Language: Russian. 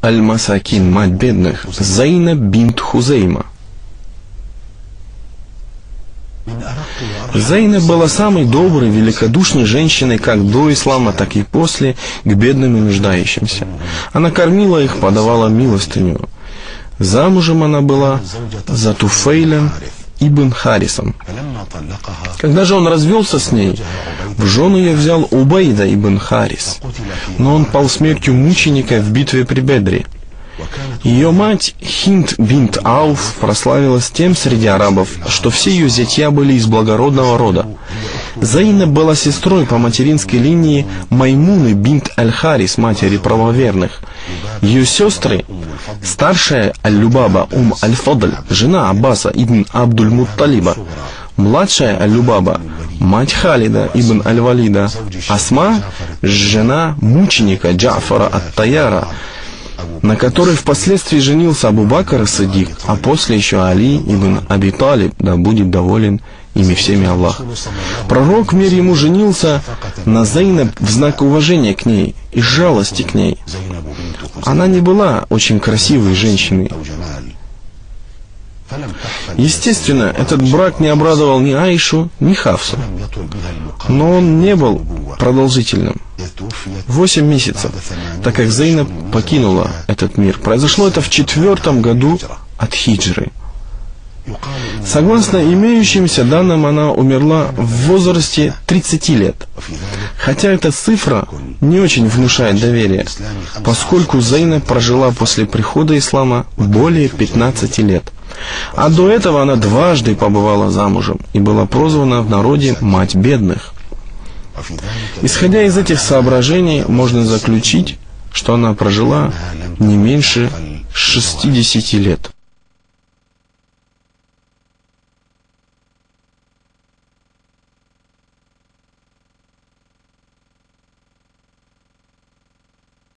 аль-Масакин, мать бедных, Зайнаб бинт Хузейма. Зайнаб была самой доброй, великодушной женщиной как до ислама, так и после, к бедным и нуждающимся. Она кормила их, подавала милостыню. Замужем она была за Туфейлем ибн Харисом. Когда же он развелся с ней, в жены ее взял Убайда ибн Харис, но он пал смертью мученика в битве при Бедре. Ее мать Хинд бинт Ауф прославилась тем среди арабов, что все ее зятья были из благородного рода. Зайнаб была сестрой по материнской линии Маймуны бинт Аль-Харис, матери правоверных. Ее сестры, старшая Аль-Любаба Аль-Фадль, жена Аббаса ибн Абдуль-Мутталиба, младшая Аль-Любаба, мать Халида ибн Аль-Валида, Асма, жена мученика Джафара ат-Таяра, на которой впоследствии женился Абу Бакр ас-Сиддик, а после еще Али ибн Аби Талиб, да будет доволен ими всеми Аллах. Пророк, мир ему, женился на Зайнаб в знак уважения к ней и жалости к ней. Она не была очень красивой женщиной. Естественно, этот брак не обрадовал ни Аишу, ни Хафсу. Но он не был продолжительным. 8 месяцев, так как Зайнаб покинула этот мир. Произошло это в 4-м году от хиджры. Согласно имеющимся данным, она умерла в возрасте 30 лет. Хотя эта цифра не очень внушает доверие, поскольку Зайнаб прожила после прихода ислама более 15 лет. А до этого она дважды побывала замужем и была прозвана в народе «мать бедных». Исходя из этих соображений, можно заключить, что она прожила не меньше 60 лет.